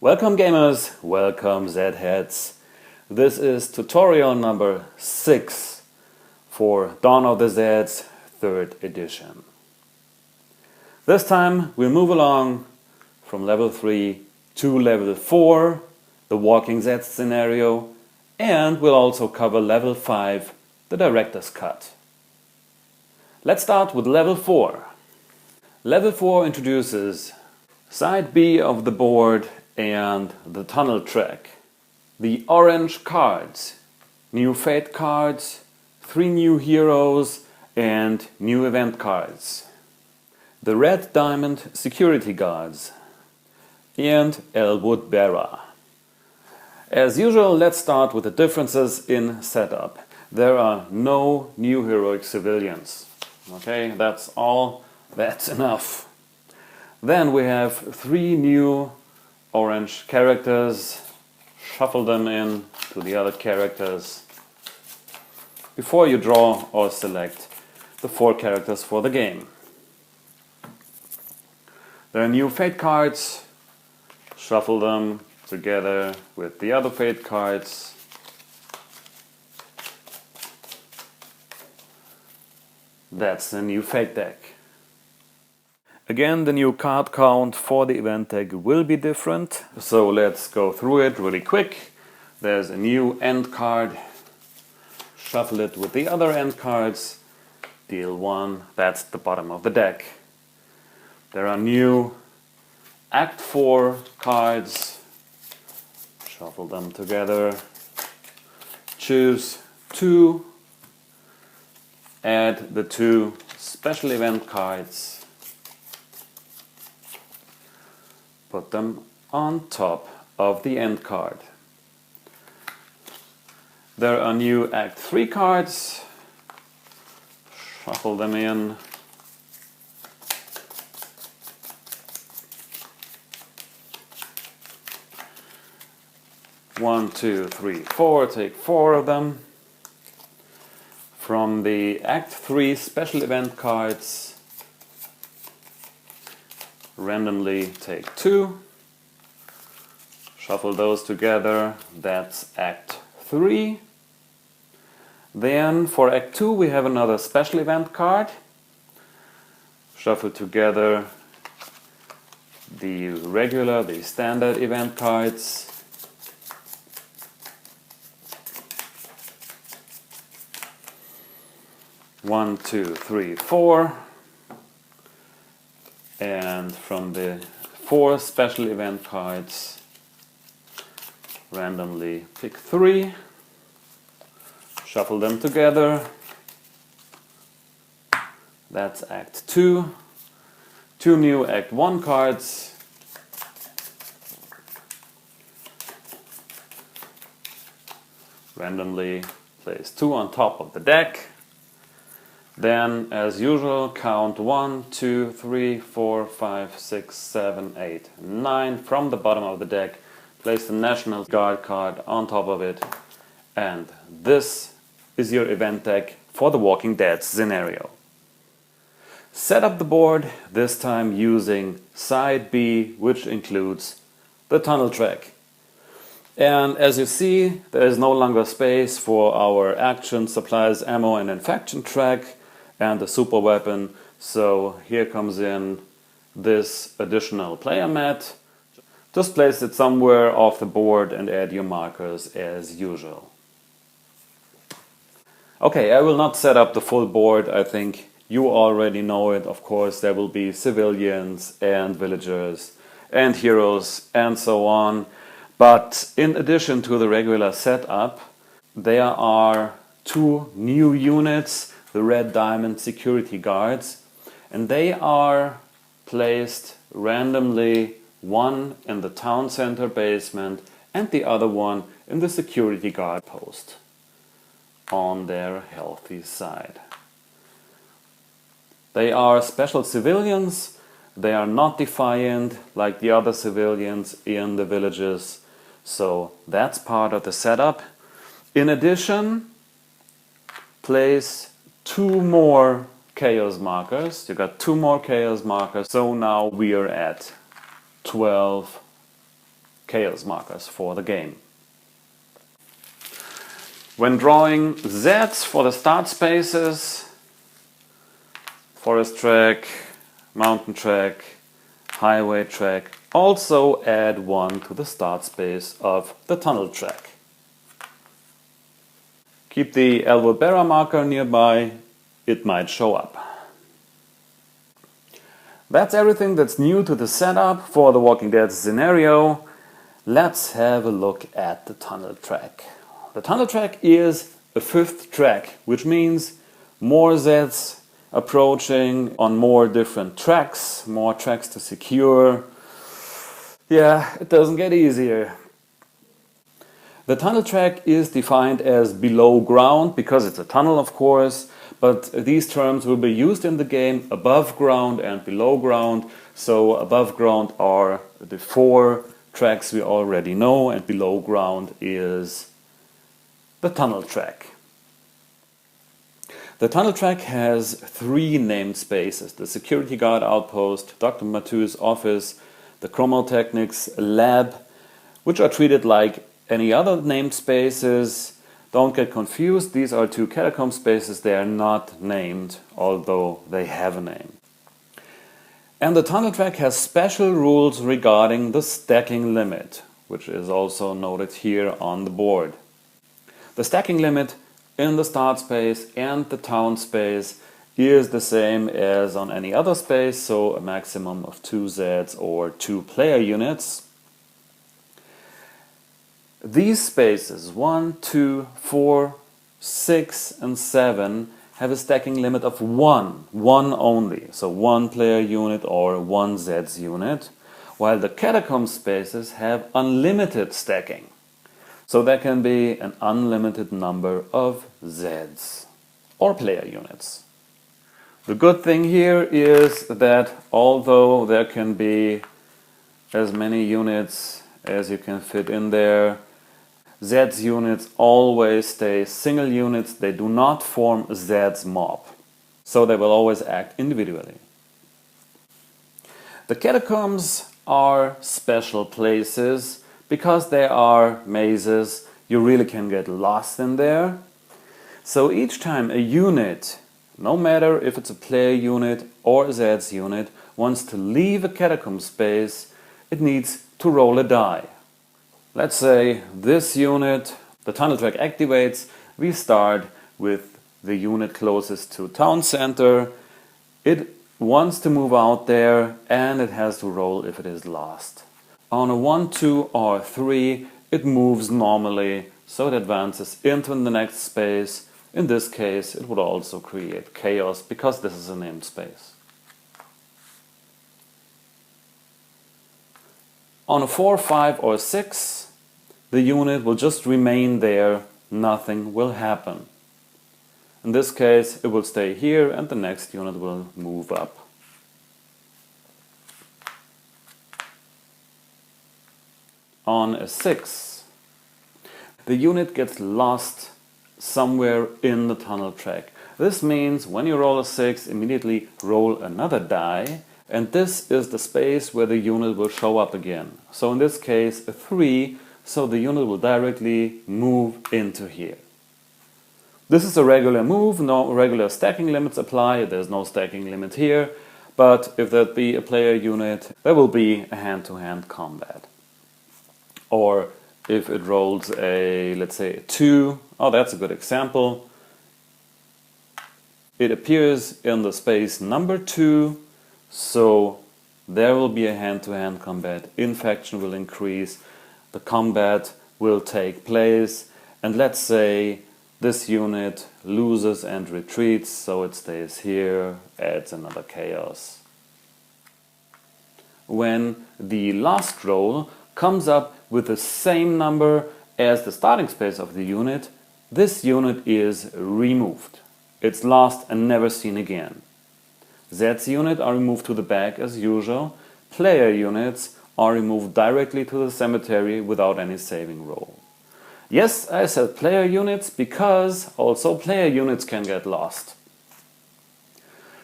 Welcome gamers, welcome Zeds. This is tutorial number 6 for Dawn of the Zeds 3rd edition. This time we'll move along from level 3 to level 4, the Walking Zeds scenario, and we'll also cover level 5, the Director's Cut. Let's start with level 4. Level 4 introduces side B of the board and the tunnel track, the orange cards, new fate cards, 3 new heroes and new event cards, the red diamond security guards, and Elwood Bearer. As usual, let's start with the differences in setup. There are no new heroic civilians. Okay, that's all, that's enough. Then we have 3 new orange characters. Shuffle them in to the other characters before you draw or select the 4 characters for the game. There are new fate cards. Shuffle them together with the other fate cards. That's the new fate deck. Again, the new card count for the event deck will be different, so let's go through it really quick. There's a new end card. Shuffle it with the other end cards. Deal 1, that's the bottom of the deck. There are new Act 4 cards. Shuffle them together. Choose 2. Add the 2 special event cards. Put them on top of the end card. There are new Act 3 cards. Shuffle them in. One, two, three, 4. Take 4 of them. From the Act 3 special event cards, randomly take 2. Shuffle those together. That's Act 3. Then for Act 2 we have another special event card. Shuffle together the standard event cards. One, two, three, 4. And from the 4 special event cards, randomly pick 3. Shuffle them together. That's Act 2. 2 new Act 1 cards. Randomly place 2 on top of the deck. Then, as usual, count 1, 2, 3, 4, 5, 6, 7, 8, 9 from the bottom of the deck. Place the National Guard card on top of it. And this is your event deck for the Walking Dead scenario. Set up the board, this time using side B, which includes the tunnel track. And as you see, there is no longer space for our action, supplies, ammo and infection track and the super weapon, so here comes in this additional player mat. Just place it somewhere off the board and add your markers as usual. Okay, I will not set up the full board, I think you already know it. Of course, there will be civilians and villagers and heroes and so on. But in addition to the regular setup, there are 2 new units, the red diamond security guards, and they are placed randomly, one in the town center basement and the other one in the security guard post on their healthy side. They are special civilians. They are not defiant like the other civilians in the villages, so that's part of the setup. In addition, place 2 more chaos markers. You got 2 more chaos markers, so now we are at 12 chaos markers for the game. When drawing Zeds for the start spaces, forest track, mountain track, highway track, also add one to the start space of the tunnel track. Keep the Alvobera marker nearby, it might show up. That's everything that's new to the setup for the Walking Dead scenario. Let's have a look at the tunnel track. The tunnel track is a fifth track, which means more Zeds approaching on more different tracks, more tracks to secure. Yeah, it doesn't get easier. The tunnel track is defined as below ground because it's a tunnel, of course, but these terms will be used in the game above ground and below ground. So above ground are the 4 tracks we already know, and below ground is the tunnel track. The tunnel track has 3 named spaces: the security guard outpost, Dr. Mathieu's office, the Chromotechnics lab, which are treated like any other named spaces. Don't get confused, these are 2 catacomb spaces, they are not named, although they have a name. And the tunnel track has special rules regarding the stacking limit, which is also noted here on the board. The stacking limit in the start space and the town space is the same as on any other space, so a maximum of 2 Zeds or 2 player units. These spaces 1, 2, 4, 6 and 7 have a stacking limit of 1 only, so 1 player unit or 1 Zeds unit, while the catacomb spaces have unlimited stacking. So there can be an unlimited number of Zeds or player units. The good thing here is that although there can be as many units as you can fit in there, Zeds units always stay single units. They do not form a Zeds mob, so they will always act individually. The catacombs are special places because they are mazes. You really can get lost in there. So each time a unit, no matter if it's a player unit or a Zeds unit, wants to leave a catacomb space, it needs to roll a die. Let's say this unit, the tunnel track activates. We start with the unit closest to town center. It wants to move out there and it has to roll if it is lost. On a 1, 2 or 3 it moves normally, so it advances into the next space. In this case it would also create chaos because this is a named space. On a 4, 5 or 6 the unit will just remain there, nothing will happen. In this case it will stay here and the next unit will move up. On a 6, the unit gets lost somewhere in the tunnel track. This means when you roll a 6, immediately roll another die, and this is the space where the unit will show up again. So in this case a 3, so the unit will directly move into here. This is a regular move, no regular stacking limits apply, there's no stacking limit here, but if that be a player unit, there will be a hand-to-hand combat. Or if it rolls a, let's say, a 2, oh, that's a good example. It appears in the space number 2, so there will be a hand-to-hand combat. Infection will increase, the combat will take place, and let's say this unit loses and retreats, so it stays here, adds another chaos. When the last roll comes up with the same number as the starting space of the unit, this unit is removed. It's lost and never seen again. Zeds units are removed to the back as usual. Player units are removed directly to the cemetery without any saving roll. Yes, I said player units because also player units can get lost.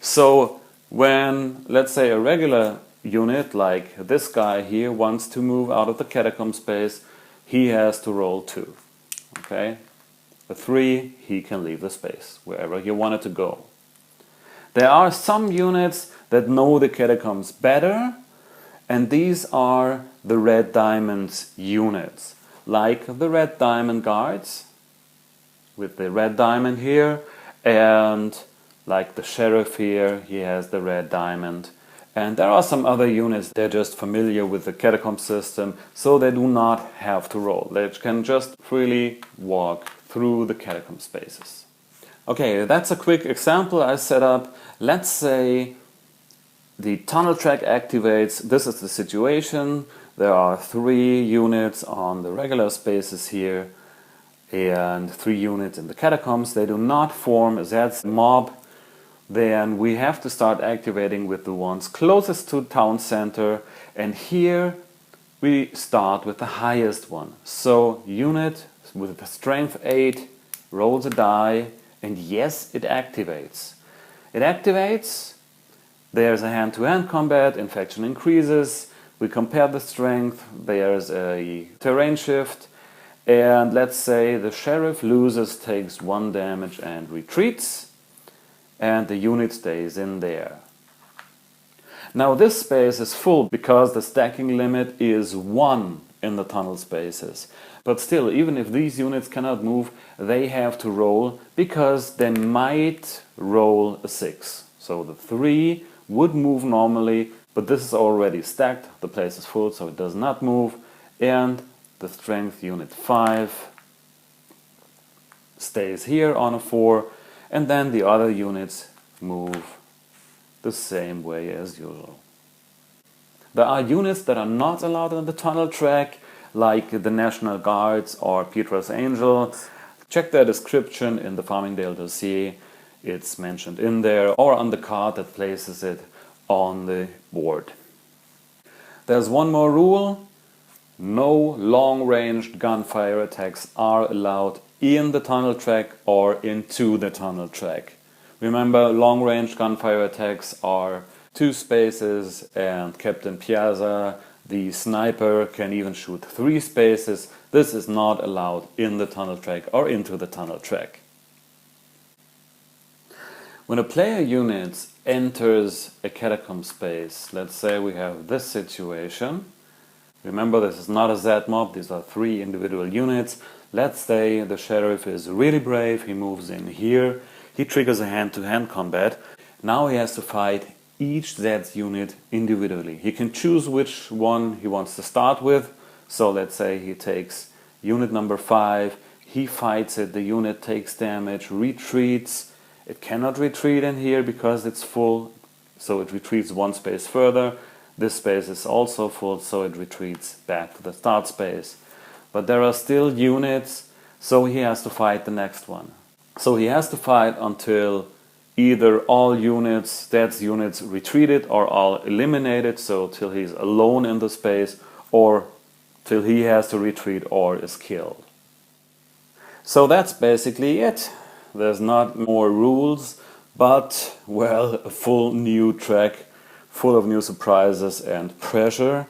So when, let's say, a regular unit, like this guy here, wants to move out of the catacomb space, he has to roll 2. Okay? A 3, he can leave the space, wherever he wanted to go. There are some units that know the catacombs better, and these are the red diamonds units, like the red diamond guards, with the red diamond here, and like the sheriff here, he has the red diamond. And there are some other units, they're just familiar with the catacomb system, so they do not have to roll. They can just freely walk through the catacomb spaces. Okay, that's a quick example I set up. Let's say the tunnel track activates. This is the situation. There are 3 units on the regular spaces here and 3 units in the catacombs. They do not form a Zeds mob. Then we have to start activating with the ones closest to town center, and here we start with the highest one. So unit with the strength 8 rolls a die, and yes, it activates. It activates, there's a hand-to-hand combat, infection increases, we compare the strength, there's a terrain shift, and let's say the sheriff loses, takes 1 damage and retreats, and the unit stays in there. Now this space is full because the stacking limit is 1 in the tunnel spaces. But still, even if these units cannot move, they have to roll because they might roll a 6. So the 3 would move normally, but this is already stacked, the place is full, so it does not move, and the strength unit 5 stays here on a 4, and then the other units move the same way as usual. There are units that are not allowed on the tunnel track, like the National Guards or Petra's Angel. Check their description in the Farmingdale dossier. It's mentioned in there, or on the card that places it on the board. There's one more rule. No long-ranged gunfire attacks are allowed in the tunnel track or into the tunnel track. Remember, long-range gunfire attacks are 2 spaces, and Captain Piazza, the sniper, can even shoot 3 spaces. This is not allowed in the tunnel track or into the tunnel track. When a player unit enters a catacomb space, let's say we have this situation. Remember, this is not a Z mob, these are 3 individual units. Let's say the sheriff is really brave, he moves in here, he triggers a hand-to-hand combat. Now he has to fight each Zeds unit individually. He can choose which one he wants to start with. So let's say he takes unit number 5, he fights it, the unit takes damage, retreats. It cannot retreat in here because it's full, so it retreats 1 space further. This space is also full, so it retreats back to the start space. But there are still units, so he has to fight the next one. So he has to fight until either all units, Zeds units, retreated or all eliminated, so till he's alone in the space, or till he has to retreat or is killed. So that's basically it. There's not more rules, but, well, a full new track full of new surprises and pressure.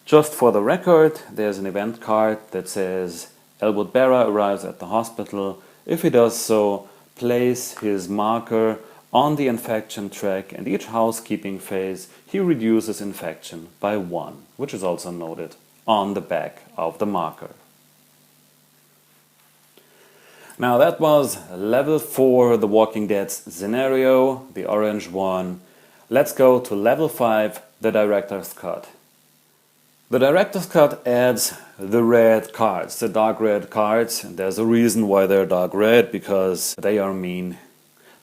Just for the record, there's an event card that says Elwood Barra arrives at the hospital. If he does so, place his marker on the infection track, and each housekeeping phase he reduces infection by 1, which is also noted on the back of the marker. Now that was level 4, The Walking Dead's scenario, the orange one. Let's go to level 5, the Director's Cut. The Director's Cut adds the red cards, the dark red cards. And there's a reason why they're dark red, because they are mean.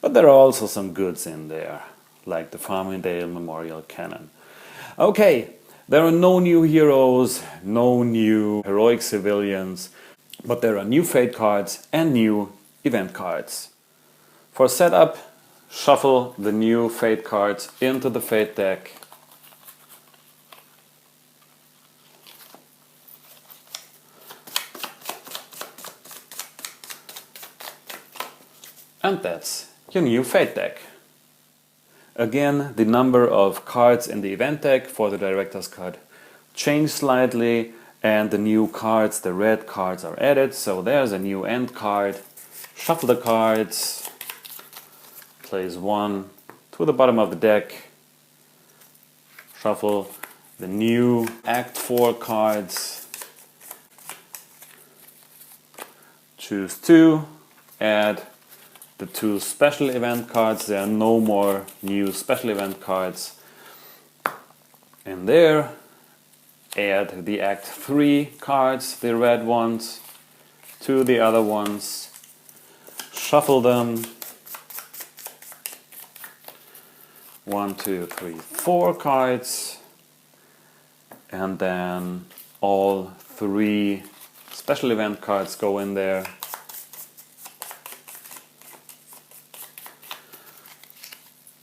But there are also some goods in there, like the Farmingdale Memorial Cannon. Okay, there are no new heroes, no new heroic civilians, but there are new fate cards and new event cards. For setup, shuffle the new fate cards into the fate deck. And that's your new fate deck. Again, the number of cards in the event deck for the Director's Cut changed slightly, and the new cards, the red cards, are added. So there's a new end card. Shuffle the cards, place one to the bottom of the deck, shuffle the new Act 4 cards, choose two, add the two special event cards. There are no more new special event cards in there. Add the Act 3 cards, the red ones, to the other ones. Shuffle them. 1, 2, 3, 4 cards. And then all 3 special event cards go in there.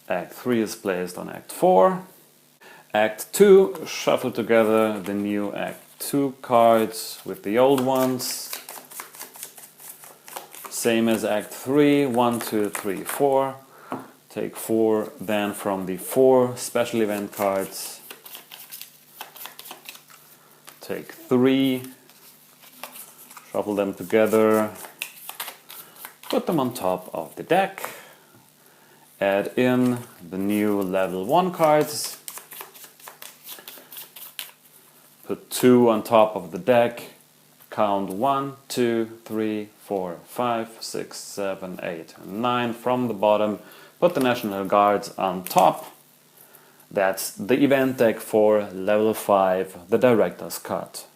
Act 3 is placed on Act 4. Act 2, shuffle together the new Act 2 cards with the old ones. Same as Act 3, 1, 2, 3, 4. Take 4 then from the 4 special event cards. Take 3, shuffle them together, put them on top of the deck, add in the new level 1 cards, put 2 on top of the deck, count 1, 2, 3, 4, 5, 6, 7, 8, and 9 from the bottom, put the National Guards on top. That's the event deck for level 5, the Director's Cut.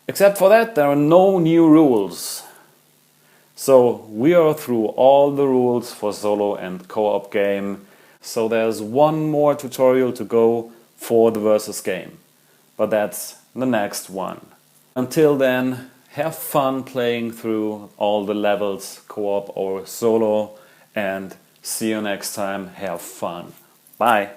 Except for that, there are no new rules. So we are through all the rules for solo and co-op game. So there's one more tutorial to go for the versus game. But that's the next one. Until then, have fun playing through all the levels, co-op or solo, and see you next time. Have fun. Bye.